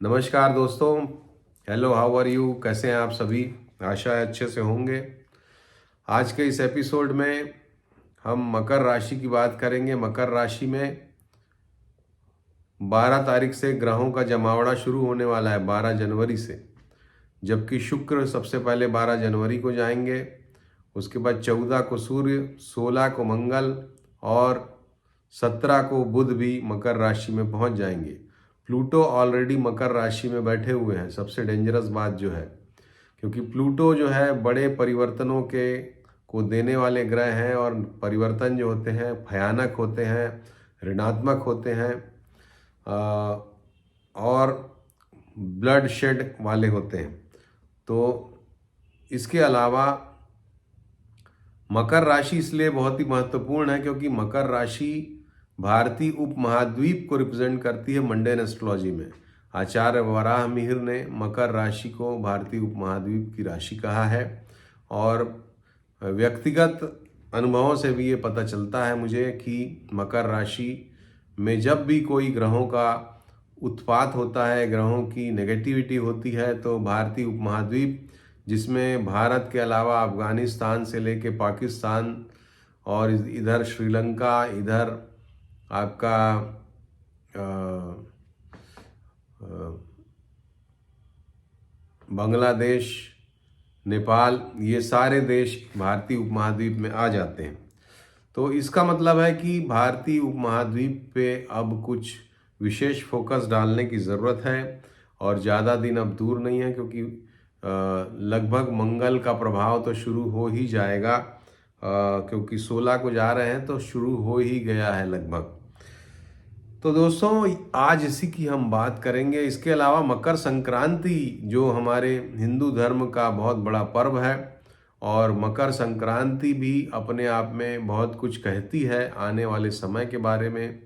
नमस्कार दोस्तों। Hello, how are you? कैसे हैं आप सभी? आशा है अच्छे से होंगे। आज के इस एपिसोड में हम मकर राशि की बात करेंगे। मकर राशि में 12 तारीख से ग्रहों का जमावड़ा शुरू होने वाला है, 12 जनवरी से। जबकि शुक्र सबसे पहले 12 जनवरी को जाएंगे, उसके बाद 14 को सूर्य, 16 को मंगल और 17 को बुध भी मकर राशि में पहुंच जाएंगे। प्लूटो ऑलरेडी मकर राशि में बैठे हुए हैं। सबसे डेंजरस बात जो है, क्योंकि प्लूटो जो है बड़े परिवर्तनों के को देने वाले ग्रह हैं, और परिवर्तन जो होते हैं भयानक होते हैं, ऋणात्मक होते हैं और ब्लड शेड वाले होते हैं। तो इसके अलावा मकर राशि इसलिए बहुत ही महत्वपूर्ण है क्योंकि मकर राशि भारतीय उपमहाद्वीप को रिप्रेजेंट करती है। मंडेन एस्ट्रोलॉजी में आचार्य वराह मिहिर ने मकर राशि को भारतीय उपमहाद्वीप की राशि कहा है। और व्यक्तिगत अनुभवों से भी ये पता चलता है मुझे कि मकर राशि में जब भी कोई ग्रहों का उत्पात होता है, ग्रहों की नेगेटिविटी होती है, तो भारतीय उपमहाद्वीप, जिसमें भारत के अलावा अफगानिस्तान से लेके पाकिस्तान और इधर श्रीलंका, इधर आपका बांग्लादेश, नेपाल, ये सारे देश भारतीय उपमहाद्वीप में आ जाते हैं। तो इसका मतलब है कि भारतीय उपमहाद्वीप पे अब कुछ विशेष फोकस डालने की ज़रूरत है, और ज़्यादा दिन अब दूर नहीं है, क्योंकि लगभग मंगल का प्रभाव तो शुरू हो ही जाएगा, क्योंकि 16 को जा रहे हैं तो शुरू हो ही गया है लगभग। तो दोस्तों, आज इसी की हम बात करेंगे। इसके अलावा मकर संक्रांति जो हमारे हिंदू धर्म का बहुत बड़ा पर्व है, और मकर संक्रांति भी अपने आप में बहुत कुछ कहती है आने वाले समय के बारे में।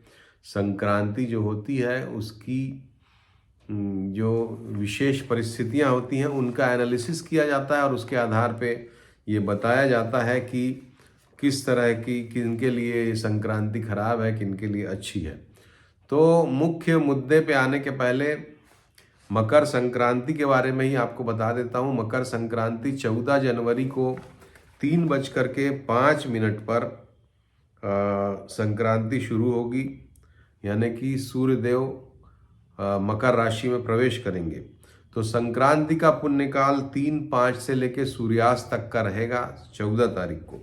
संक्रांति जो होती है उसकी जो विशेष परिस्थितियां होती हैं उनका एनालिसिस किया जाता है, और उसके आधार पे ये बताया जाता है कि किस तरह की, किनके लिए संक्रांति खराब है, किनके लिए अच्छी है। तो मुख्य मुद्दे पे आने के पहले मकर संक्रांति के बारे में ही आपको बता देता हूँ। मकर संक्रांति 14 जनवरी को 3:05 पर संक्रांति शुरू होगी, यानी कि सूर्यदेव मकर राशि में प्रवेश करेंगे। तो संक्रांति का पुण्यकाल 3:05 से लेकर सूर्यास्त तक का रहेगा 14 तारीख को।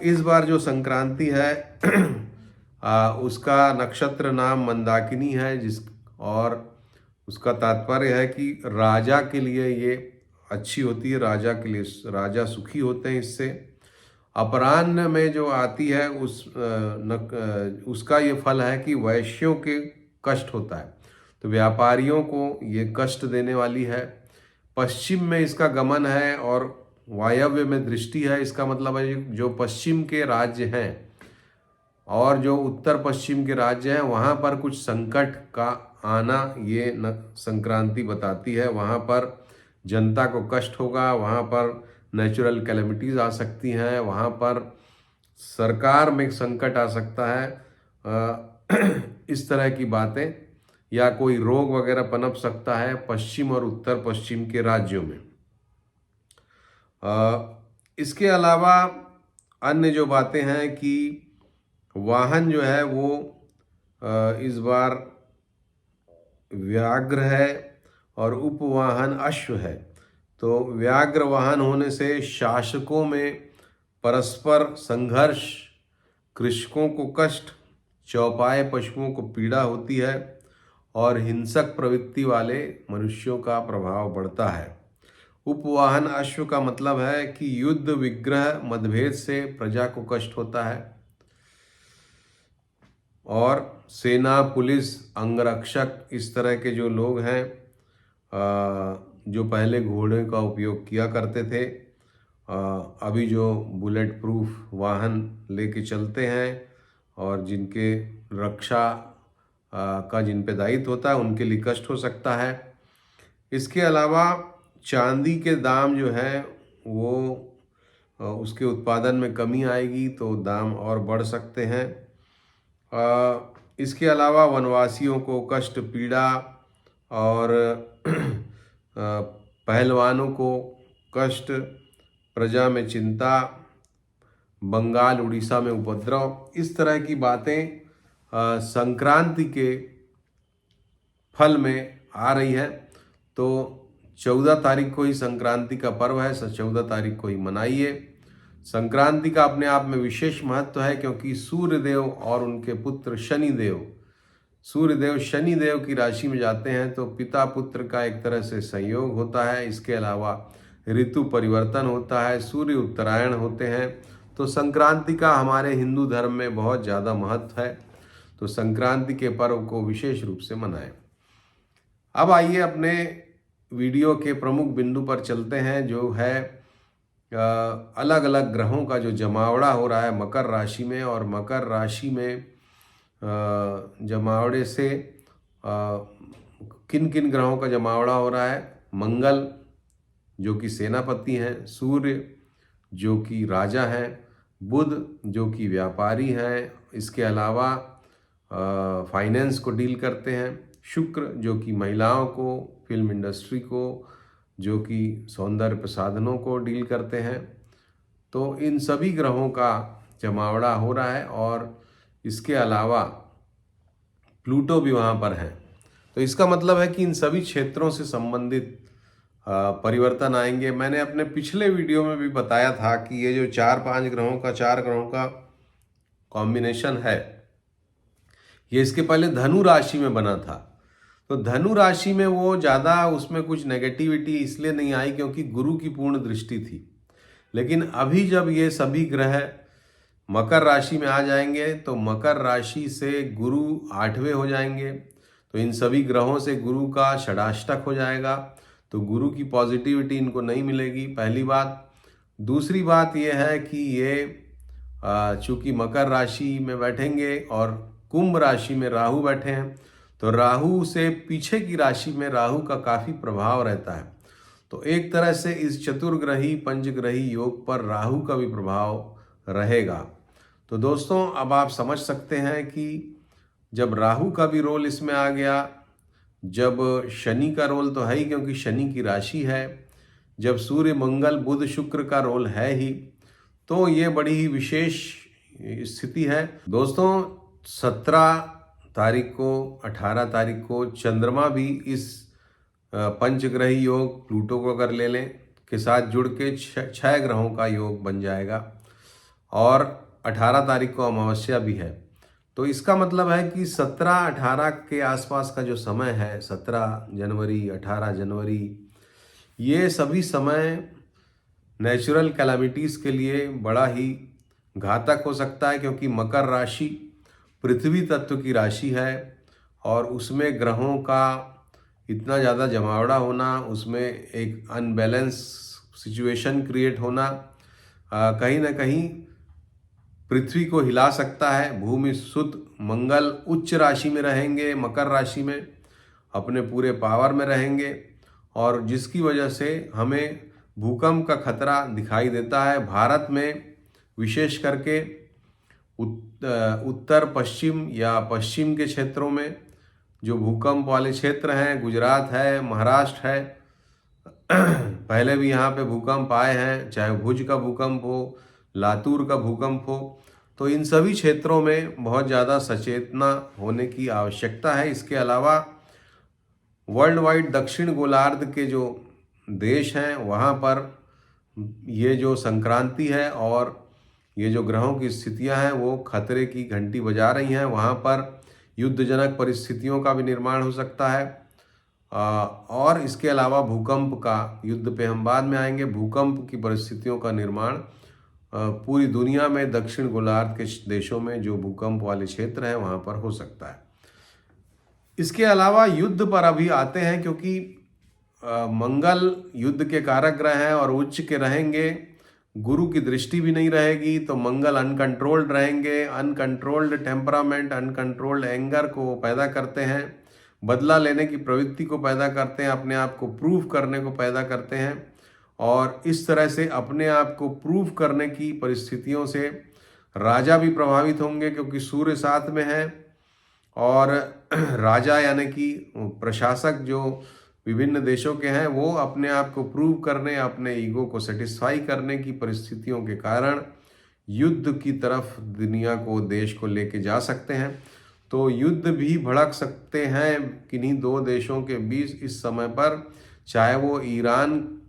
इस बार जो संक्रांति है उसका नक्षत्र नाम मंदाकिनी है, और उसका तात्पर्य है कि राजा के लिए ये अच्छी होती है, राजा के लिए, राजा सुखी होते हैं इससे। अपराह्न में जो आती है उसका ये फल है कि वैश्यों के कष्ट होता है, तो व्यापारियों को ये कष्ट देने वाली है। पश्चिम में इसका गमन है और वायव्य में दृष्टि है। इसका मतलब है जो पश्चिम के राज्य हैं और जो उत्तर पश्चिम के राज्य हैं वहाँ पर कुछ संकट का आना ये संक्रांति बताती है। वहाँ पर जनता को कष्ट होगा, वहाँ पर नेचुरल कैलेमिटीज आ सकती हैं, वहाँ पर सरकार में संकट आ सकता है, इस तरह की बातें, या कोई रोग वगैरह पनप सकता है पश्चिम और उत्तर पश्चिम के राज्यों में। इसके अलावा अन्य जो बातें हैं कि वाहन जो है वो इस बार व्याघ्र है और उपवाहन अश्व है। तो व्याघ्र वाहन होने से शासकों में परस्पर संघर्ष, कृषकों को कष्ट, चौपाए पशुओं को पीड़ा होती है, और हिंसक प्रवृत्ति वाले मनुष्यों का प्रभाव बढ़ता है। उपवाहन अश्व का मतलब है कि युद्ध, विग्रह, मतभेद से प्रजा को कष्ट होता है, और सेना, पुलिस, अंगरक्षक, इस तरह के जो लोग हैं जो पहले घोड़े का उपयोग किया करते थे, अभी जो बुलेट प्रूफ वाहन लेके चलते हैं और जिनके रक्षा का जिन पे दायित्व होता है, उनके लिए कष्ट हो सकता है। इसके अलावा चांदी के दाम जो है वो उसके उत्पादन में कमी आएगी, तो दाम और बढ़ सकते हैं। इसके अलावा वनवासियों को कष्ट, पीड़ा और पहलवानों को कष्ट, प्रजा में चिंता, बंगाल उड़ीसा में उपद्रव, इस तरह की बातें संक्रांति के फल में आ रही है। तो 14 तारीख को ही संक्रांति का पर्व है, 14 तारीख को ही मनाइए। संक्रांति का अपने आप में विशेष महत्व है, क्योंकि सूर्यदेव और उनके पुत्र शनिदेव, सूर्यदेव शनिदेव की राशि में जाते हैं, तो पिता पुत्र का एक तरह से संयोग होता है। इसके अलावा ऋतु परिवर्तन होता है, सूर्य उत्तरायण होते हैं। तो संक्रांति का हमारे हिंदू धर्म में बहुत ज़्यादा महत्व है। तो संक्रांति के पर्व को विशेष रूप से मनाएं। अब आइए अपने वीडियो के प्रमुख बिंदु पर चलते हैं, जो है अलग अलग ग्रहों का जो जमावड़ा हो रहा है मकर राशि में। और मकर राशि में जमावड़े से किन किन ग्रहों का जमावड़ा हो रहा है। मंगल जो कि सेनापति हैं, सूर्य जो कि राजा हैं, बुध जो कि व्यापारी हैं, इसके अलावा फाइनेंस को डील करते हैं, शुक्र जो कि महिलाओं को, फिल्म इंडस्ट्री को, जो कि सौंदर्य प्रसाधनों को डील करते हैं। तो इन सभी ग्रहों का जमावड़ा हो रहा है और इसके अलावा प्लूटो भी वहाँ पर है। तो इसका मतलब है कि इन सभी क्षेत्रों से संबंधित परिवर्तन आएंगे। मैंने अपने पिछले वीडियो में भी बताया था कि ये जो 4 ग्रहों का कॉम्बिनेशन है, ये इसके पहले धनु राशि में बना था। तो धनु राशि में वो ज़्यादा उसमें कुछ नेगेटिविटी इसलिए नहीं आई क्योंकि गुरु की पूर्ण दृष्टि थी। लेकिन अभी जब ये सभी ग्रह मकर राशि में आ जाएंगे, तो मकर राशि से गुरु 8वें हो जाएंगे। तो इन सभी ग्रहों से गुरु का षडाष्टक हो जाएगा, तो गुरु की पॉजिटिविटी इनको नहीं मिलेगी, पहली बात। दूसरी बात यह है कि ये चूँकि मकर राशि में बैठेंगे और कुंभ राशि में राहु बैठे हैं, तो राहु से पीछे की राशि में राहु का काफ़ी प्रभाव रहता है। तो एक तरह से इस चतुर्ग्रही पंचग्रही योग पर राहु का भी प्रभाव रहेगा। तो दोस्तों, अब आप समझ सकते हैं कि जब राहु का भी रोल इसमें आ गया, जब शनि का रोल तो है ही क्योंकि शनि की राशि है, जब सूर्य मंगल बुध शुक्र का रोल है ही, तो ये बड़ी ही विशेष स्थिति है। दोस्तों, 17 तारीख को 18 तारीख को चंद्रमा भी इस पंचग्रही योग प्लूटो को अगर ले लें के साथ जुड़ के 6 ग्रहों का योग बन जाएगा। और 18 तारीख को अमावस्या भी है। तो इसका मतलब है कि 17-18 के आसपास का जो समय है, 17 जनवरी 18 जनवरी, ये सभी समय नेचुरल कैलामिटीज़ के लिए बड़ा ही घातक हो सकता है, क्योंकि मकर राशि पृथ्वी तत्व की राशि है और उसमें ग्रहों का इतना ज़्यादा जमावड़ा होना, उसमें एक अनबैलेंस सिचुएशन क्रिएट होना कहीं ना कहीं पृथ्वी को हिला सकता है। भूमि सुत मंगल उच्च राशि में रहेंगे, मकर राशि में अपने पूरे पावर में रहेंगे, और जिसकी वजह से हमें भूकंप का खतरा दिखाई देता है। भारत में विशेष करके उत्तर पश्चिम या पश्चिम के क्षेत्रों में जो भूकंप वाले क्षेत्र हैं, गुजरात है, महाराष्ट्र है, पहले भी यहाँ पे भूकंप आए हैं, चाहे भुज का भूकंप हो, लातूर का भूकंप हो। तो इन सभी क्षेत्रों में बहुत ज़्यादा सचेतना होने की आवश्यकता है। इसके अलावा वर्ल्ड वाइड दक्षिण गोलार्ध के जो देश हैं, वहाँ पर ये जो संक्रांति है और ये जो ग्रहों की स्थितियां हैं वो खतरे की घंटी बजा रही हैं। वहाँ पर युद्धजनक परिस्थितियों का भी निर्माण हो सकता है। और इसके अलावा भूकंप का, युद्ध पे हम बाद में आएंगे, भूकंप की परिस्थितियों का निर्माण पूरी दुनिया में दक्षिण गोलार्ध के देशों में जो भूकंप वाले क्षेत्र हैं वहाँ पर हो सकता है। इसके अलावा युद्ध पर अभी आते हैं, क्योंकि मंगल युद्ध के कारक ग्रह हैं और उच्च के रहेंगे, गुरु की दृष्टि भी नहीं रहेगी, तो मंगल अनकंट्रोल्ड रहेंगे। अनकंट्रोल्ड टेम्परामेंट, अनकंट्रोल्ड एंगर को पैदा करते हैं, बदला लेने की प्रवृत्ति को पैदा करते हैं, अपने आप को प्रूव करने को पैदा करते हैं। और इस तरह से अपने आप को प्रूव करने की परिस्थितियों से राजा भी प्रभावित होंगे, क्योंकि सूर्य साथ में है और राजा यानी कि प्रशासक जो विभिन्न देशों के हैं वो अपने आप को प्रूव करने, अपने ईगो को सेटिस्फाई करने की परिस्थितियों के कारण युद्ध की तरफ दुनिया को, देश को लेके जा सकते हैं। तो युद्ध भी भड़क सकते हैं किन्हीं दो देशों के बीच इस समय पर, चाहे वो ईरान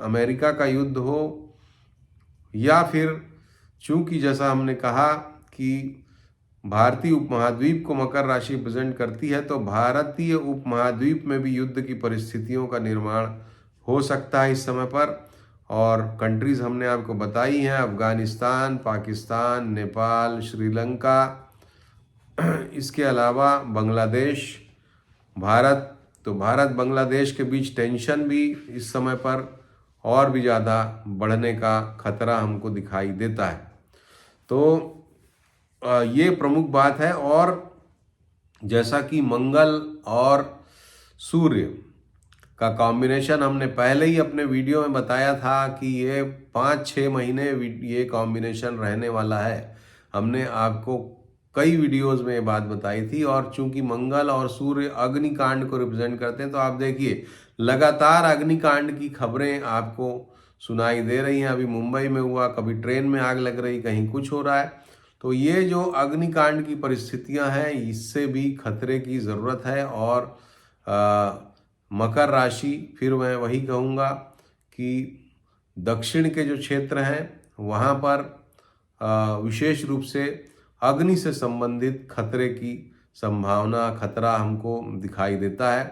अमेरिका का युद्ध हो या फिर, चूंकि जैसा हमने कहा कि भारतीय उपमहाद्वीप को मकर राशि प्रेजेंट करती है, तो भारतीय उपमहाद्वीप में भी युद्ध की परिस्थितियों का निर्माण हो सकता है इस समय पर। और कंट्रीज हमने आपको बताई हैं, अफगानिस्तान, पाकिस्तान, नेपाल, श्रीलंका, इसके अलावा बांग्लादेश, भारत। तो भारत बांग्लादेश के बीच टेंशन भी इस समय पर और भी ज़्यादा बढ़ने का खतरा हमको दिखाई देता है। तो ये प्रमुख बात है। और जैसा कि मंगल और सूर्य का कॉम्बिनेशन हमने पहले ही अपने वीडियो में बताया था कि ये 5-6 महीने ये कॉम्बिनेशन रहने वाला है। हमने आपको कई वीडियोस में ये बात बताई थी। और चूंकि मंगल और सूर्य अग्निकांड को रिप्रेजेंट करते हैं, तो आप देखिए लगातार अग्निकांड की खबरें आपको सुनाई दे रही हैं। अभी मुंबई में हुआ, कभी ट्रेन में आग लग रही, कहीं कुछ हो रहा है। तो ये जो अग्निकांड की परिस्थितियां हैं, इससे भी खतरे की ज़रूरत है। और मकर राशि, फिर मैं वही कहूँगा कि दक्षिण के जो क्षेत्र हैं वहाँ पर विशेष रूप से अग्नि से संबंधित खतरे की संभावना, खतरा हमको दिखाई देता है।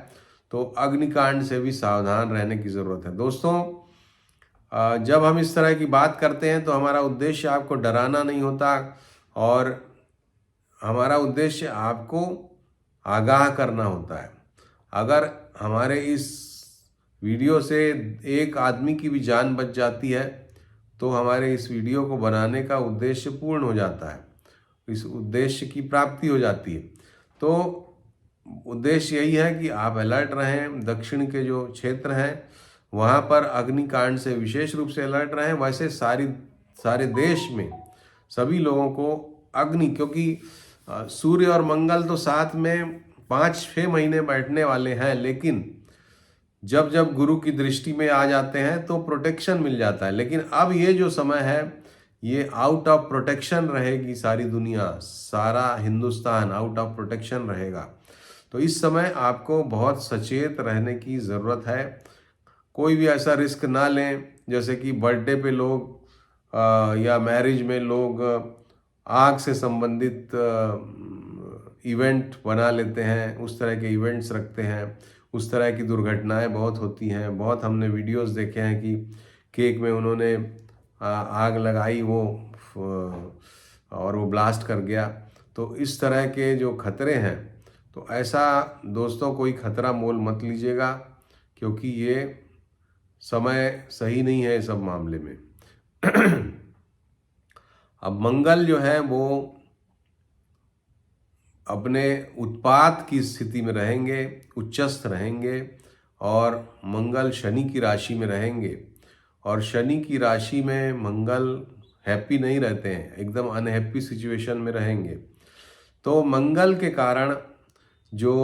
तो अग्निकांड से भी सावधान रहने की ज़रूरत है। दोस्तों, जब हम इस तरह की बात करते हैं तो हमारा उद्देश्य आपको डराना नहीं होता, और हमारा उद्देश्य आपको आगाह करना होता है। अगर हमारे इस वीडियो से एक आदमी की भी जान बच जाती है, तो हमारे इस वीडियो को बनाने का उद्देश्य पूर्ण हो जाता है, इस उद्देश्य की प्राप्ति हो जाती है। तो उद्देश्य यही है कि आप अलर्ट रहें। दक्षिण के जो क्षेत्र हैं वहाँ पर अग्निकांड से विशेष रूप से अलर्ट रहें। वैसे सारे देश में सभी लोगों को अग्नि, क्योंकि सूर्य और मंगल तो साथ में 5-6 महीने बैठने वाले हैं, लेकिन जब जब गुरु की दृष्टि में आ जाते हैं तो प्रोटेक्शन मिल जाता है। लेकिन अब ये जो समय है, ये आउट ऑफ प्रोटेक्शन रहेगी। सारी दुनिया, सारा हिंदुस्तान आउट ऑफ प्रोटेक्शन रहेगा। तो इस समय आपको बहुत सचेत रहने की ज़रूरत है। कोई भी ऐसा रिस्क ना लें, जैसे कि बर्थडे पे लोग या मैरिज में लोग आग से संबंधित इवेंट बना लेते हैं, उस तरह के इवेंट्स रखते हैं। उस तरह की दुर्घटनाएं बहुत होती हैं। बहुत हमने वीडियोस देखे हैं कि केक में उन्होंने आग लगाई और वो ब्लास्ट कर गया। तो इस तरह के जो खतरे हैं, तो ऐसा दोस्तों कोई खतरा मोल मत लीजिएगा, क्योंकि ये समय सही नहीं है इस सब मामले में। अब मंगल जो है वो अपने उत्पात की स्थिति में रहेंगे, उच्चस्थ रहेंगे। और मंगल शनि की राशि में रहेंगे, और शनि की राशि में मंगल हैप्पी नहीं रहते हैं, एकदम अनहैप्पी सिचुएशन में रहेंगे। तो मंगल के कारण जो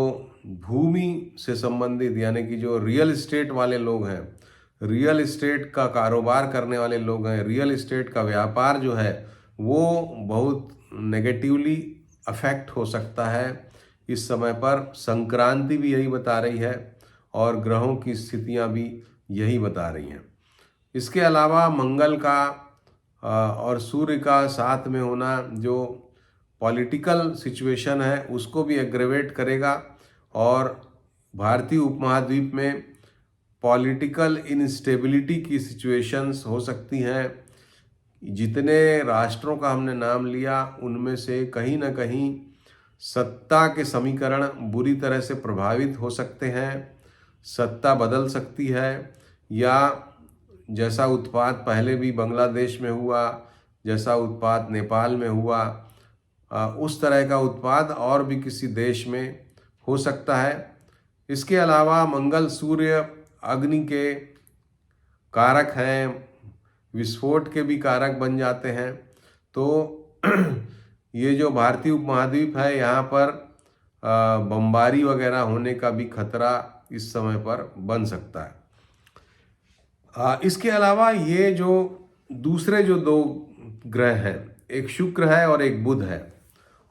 भूमि से संबंधित, यानी कि जो रियल इस्टेट वाले लोग हैं, रियल इस्टेट का कारोबार करने वाले लोग हैं, रियल इस्टेट का व्यापार जो है वो बहुत नेगेटिवली अफेक्ट हो सकता है इस समय पर। संक्रांति भी यही बता रही है और ग्रहों की स्थितियां भी यही बता रही हैं। इसके अलावा मंगल का और सूर्य का साथ में होना जो पॉलिटिकल सिचुएशन है उसको भी एग्रेवेट करेगा। और भारतीय उपमहाद्वीप में पॉलिटिकल इनस्टेबिलिटी की सिचुएशंस हो सकती हैं। जितने राष्ट्रों का हमने नाम लिया, उनमें से कहीं ना कहीं सत्ता के समीकरण बुरी तरह से प्रभावित हो सकते हैं। सत्ता बदल सकती है, या जैसा उत्पात पहले भी बांग्लादेश में हुआ, जैसा उत्पात नेपाल में हुआ, उस तरह का उत्पात और भी किसी देश में हो सकता है। इसके अलावा मंगल सूर्य अग्नि के कारक हैं, विस्फोट के भी कारक बन जाते हैं। तो ये जो भारतीय उपमहाद्वीप है, यहाँ पर बमबारी वगैरह होने का भी खतरा इस समय पर बन सकता है। इसके अलावा ये जो दूसरे जो दो ग्रह हैं, एक शुक्र है और एक बुध है,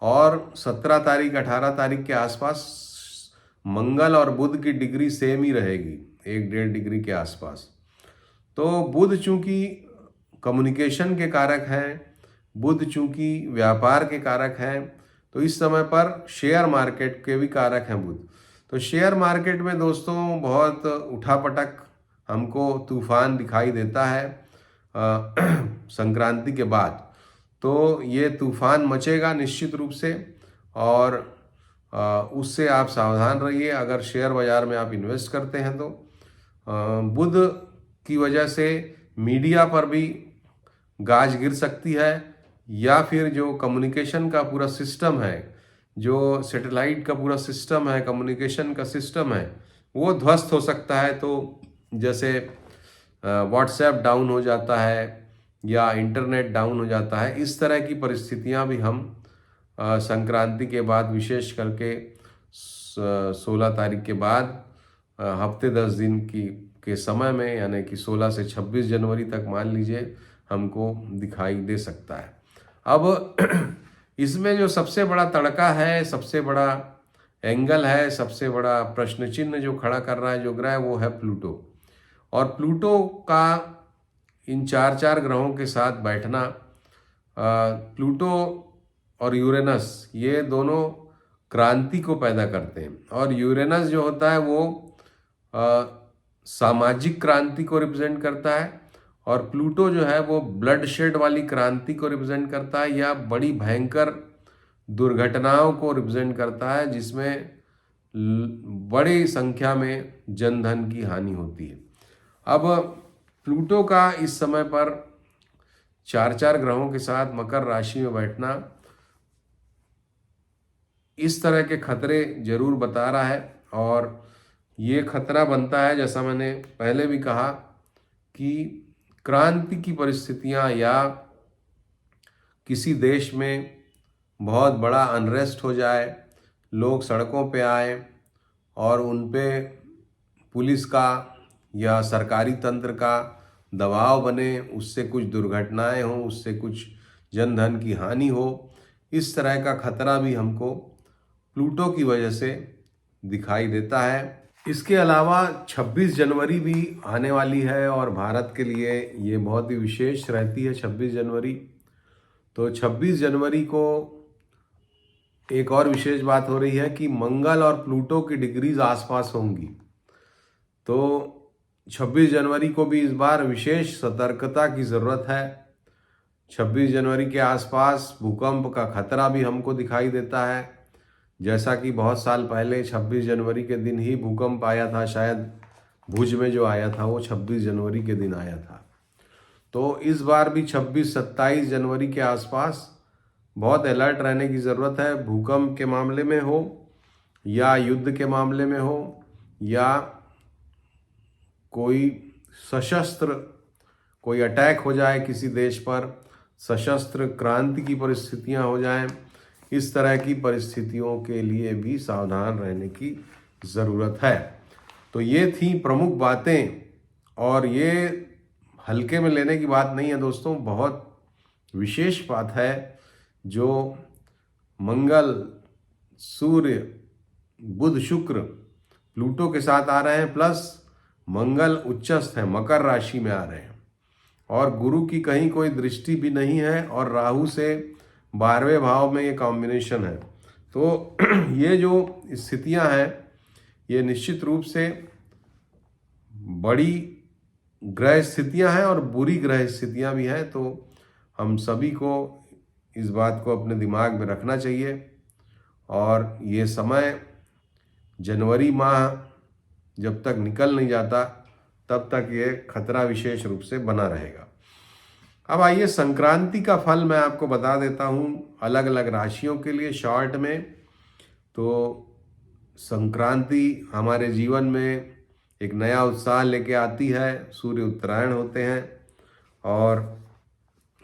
और 17 तारीख 18 तारीख के आसपास मंगल और बुध की डिग्री सेम ही रहेगी, 1-1.5 डिग्री के आसपास। तो बुध चूंकि कम्युनिकेशन के कारक हैं, बुध चूंकि व्यापार के कारक हैं, तो इस समय पर शेयर मार्केट के भी कारक हैं बुध। तो शेयर मार्केट में दोस्तों बहुत उठापटक, हमको तूफान दिखाई देता है संक्रांति के बाद। तो ये तूफान मचेगा निश्चित रूप से, और उससे आप सावधान रहिए अगर शेयर बाजार में आप इन्वेस्ट करते हैं तो। बुध की वजह से मीडिया पर भी गाज गिर सकती है, या फिर जो कम्युनिकेशन का पूरा सिस्टम है, जो सैटेलाइट का पूरा सिस्टम है, कम्युनिकेशन का सिस्टम है, वो ध्वस्त हो सकता है। तो जैसे व्हाट्सएप डाउन हो जाता है या इंटरनेट डाउन हो जाता है, इस तरह की परिस्थितियां भी हम संक्रांति के बाद, विशेष करके 16 तारीख के बाद हफ्ते 10 दिन के समय में, यानी कि 16 से 26 जनवरी तक मान लीजिए, हमको दिखाई दे सकता है। अब इसमें जो सबसे बड़ा तड़का है, सबसे बड़ा एंगल है, सबसे बड़ा प्रश्न चिन्ह जो खड़ा कर रहा है जो ग्रह, वो है प्लूटो। और प्लूटो का इन 4 ग्रहों के साथ बैठना, प्लूटो और यूरेनस, ये दोनों क्रांति को पैदा करते हैं। और यूरेनस जो होता है वो सामाजिक क्रांति को रिप्रेजेंट करता है, और प्लूटो जो है वो ब्लड शेड वाली क्रांति को रिप्रेजेंट करता है, या बड़ी भयंकर दुर्घटनाओं को रिप्रेजेंट करता है, जिसमें बड़ी संख्या में जनधन की हानि होती है। अब प्लूटो का इस समय पर 4 ग्रहों के साथ मकर राशि में बैठना इस तरह के खतरे जरूर बता रहा है। और ये खतरा बनता है, जैसा मैंने पहले भी कहा, कि क्रांति की परिस्थितियां, या किसी देश में बहुत बड़ा अनरेस्ट हो जाए, लोग सड़कों पे आए और उन पे पुलिस का या सरकारी तंत्र का दबाव बने, उससे कुछ दुर्घटनाएं हों, उससे कुछ जनधन की हानि हो, इस तरह का खतरा भी हमको प्लूटो की वजह से दिखाई देता है। इसके अलावा 26 जनवरी भी आने वाली है, और भारत के लिए ये बहुत ही विशेष रहती है 26 जनवरी। तो 26 जनवरी को एक और विशेष बात हो रही है कि मंगल और प्लूटो की डिग्रीज आसपास होंगी। तो 26 जनवरी को भी इस बार विशेष सतर्कता की ज़रूरत है। 26 जनवरी के आसपास भूकंप का खतरा भी हमको दिखाई देता है, जैसा कि बहुत साल पहले 26 जनवरी के दिन ही भूकंप आया था, शायद भुज में जो आया था वो 26 जनवरी के दिन आया था। तो इस बार भी 26-27 जनवरी के आसपास बहुत अलर्ट रहने की ज़रूरत है, भूकंप के मामले में हो, या युद्ध के मामले में हो, या कोई सशस्त्र कोई अटैक हो जाए किसी देश पर, सशस्त्र क्रांति की परिस्थितियां हो जाएं, इस तरह की परिस्थितियों के लिए भी सावधान रहने की ज़रूरत है। तो ये थी प्रमुख बातें, और ये हल्के में लेने की बात नहीं है दोस्तों, बहुत विशेष बात है। जो मंगल, सूर्य, बुध, शुक्र प्लूटो के साथ आ रहे हैं, प्लस मंगल उच्चस्थ है, मकर राशि में आ रहे हैं, और गुरु की कहीं कोई दृष्टि भी नहीं है, और राहु से 12वें भाव में ये कॉम्बिनेशन है। तो ये जो स्थितियां हैं, ये निश्चित रूप से बड़ी ग्रह स्थितियां हैं और बुरी ग्रह स्थितियां भी हैं। तो हम सभी को इस बात को अपने दिमाग में रखना चाहिए, और ये समय जनवरी माह जब तक निकल नहीं जाता तब तक ये खतरा विशेष रूप से बना रहेगा। अब आइए संक्रांति का फल मैं आपको बता देता हूँ अलग अलग राशियों के लिए शॉर्ट में। तो संक्रांति हमारे जीवन में एक नया उत्साह लेके आती है, सूर्य उत्तरायण होते हैं, और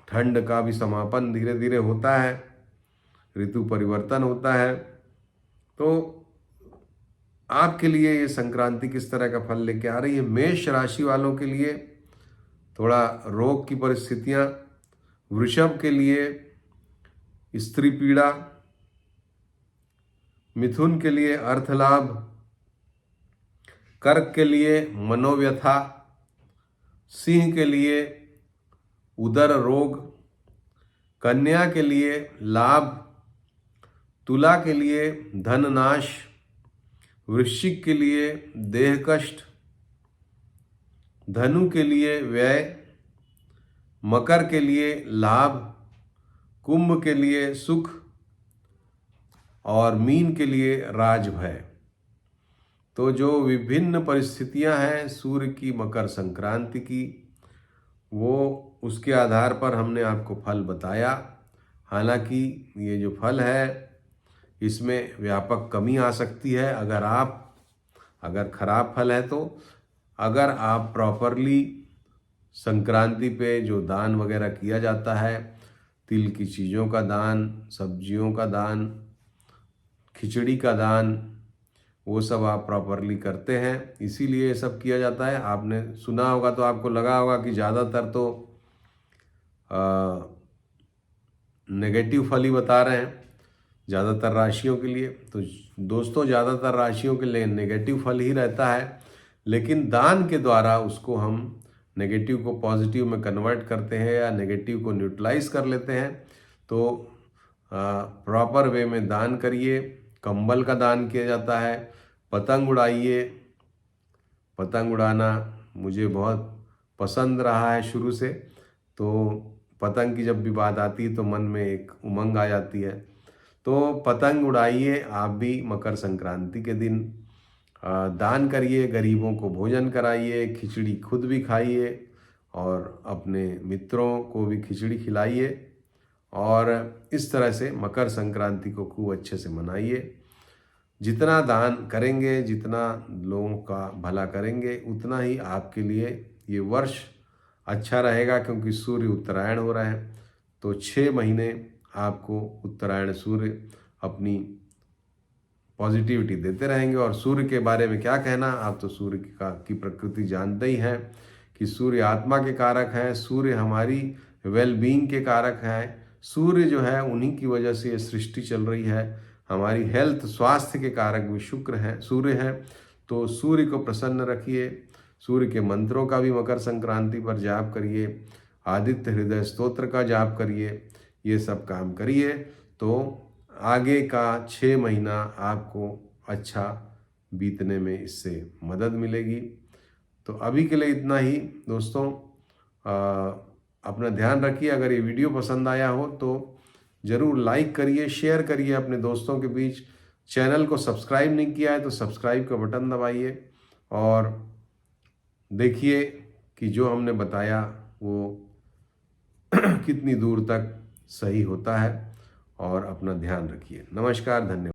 ठंड का भी समापन धीरे धीरे होता है, ऋतु परिवर्तन होता है। तो आपके लिए ये संक्रांति किस तरह का फल लेके आ रही है। मेष राशि वालों के लिए थोड़ा रोग की परिस्थितियां, वृषभ के लिए स्त्री पीड़ा, मिथुन के लिए अर्थ लाभ, कर्क के लिए मनोव्यथा, सिंह के लिए उदर रोग, कन्या के लिए लाभ, तुला के लिए धन नाश, वृश्चिक के लिए देह कष्ट, धनु के लिए व्यय, मकर के लिए लाभ, कुंभ के लिए सुख और मीन के लिए राजभय। तो जो विभिन्न परिस्थितियां हैं सूर्य की मकर संक्रांति की, वो उसके आधार पर हमने आपको फल बताया। हालांकि ये जो फल है इसमें व्यापक कमी आ सकती है अगर खराब फल है तो। अगर आप प्रॉपरली संक्रांति पे जो दान वगैरह किया जाता है, तिल की चीज़ों का दान, सब्जियों का दान, खिचड़ी का दान, वो सब आप प्रॉपरली करते हैं, इसीलिए ये सब किया जाता है। आपने सुना होगा तो आपको लगा होगा कि ज़्यादातर तो नेगेटिव फल ही बता रहे हैं ज़्यादातर राशियों के लिए। तो दोस्तों, ज़्यादातर राशियों के लिए नेगेटिव फल ही रहता है, लेकिन दान के द्वारा उसको हम नेगेटिव को पॉजिटिव में कन्वर्ट करते हैं या नेगेटिव को न्यूट्रलाइज कर लेते हैं। तो प्रॉपर वे में दान करिए। कंबल का दान किया जाता है, पतंग उड़ाइए। पतंग उड़ाना मुझे बहुत पसंद रहा है शुरू से, तो पतंग की जब भी बात आती है तो मन में एक उमंग आ जाती है। तो पतंग उड़ाइए आप भी मकर संक्रांति के दिन। दान करिए, गरीबों को भोजन कराइए, खिचड़ी खुद भी खाइए और अपने मित्रों को भी खिचड़ी खिलाइए। और इस तरह से मकर संक्रांति को खूब अच्छे से मनाइए। जितना दान करेंगे, जितना लोगों का भला करेंगे, उतना ही आपके लिए ये वर्ष अच्छा रहेगा, क्योंकि सूर्य उत्तरायण हो रहा है। तो 6 महीने आपको उत्तरायण सूर्य अपनी पॉजिटिविटी देते रहेंगे। और सूर्य के बारे में क्या कहना, आप तो सूर्य की प्रकृति जानते ही हैं कि सूर्य आत्मा के कारक हैं, सूर्य हमारी वेलबींग के कारक हैं। सूर्य जो है उन्हीं की वजह से ये सृष्टि चल रही है। हमारी हेल्थ, स्वास्थ्य के कारक भी सूर्य हैं। तो सूर्य को प्रसन्न रखिए। सूर्य के मंत्रों का भी मकर संक्रांति पर जाप करिए, आदित्य हृदय स्तोत्र का जाप करिए, ये सब काम करिए। तो आगे का 6 महीना आपको अच्छा बीतने में इससे मदद मिलेगी। तो अभी के लिए इतना ही दोस्तों। अपना ध्यान रखिए। अगर ये वीडियो पसंद आया हो तो ज़रूर लाइक करिए, शेयर करिए अपने दोस्तों के बीच। चैनल को सब्सक्राइब नहीं किया है तो सब्सक्राइब का बटन दबाइए और देखिए कि जो हमने बताया वो कितनी दूर तक सही होता है। और अपना ध्यान रखिए। नमस्कार, धन्यवाद।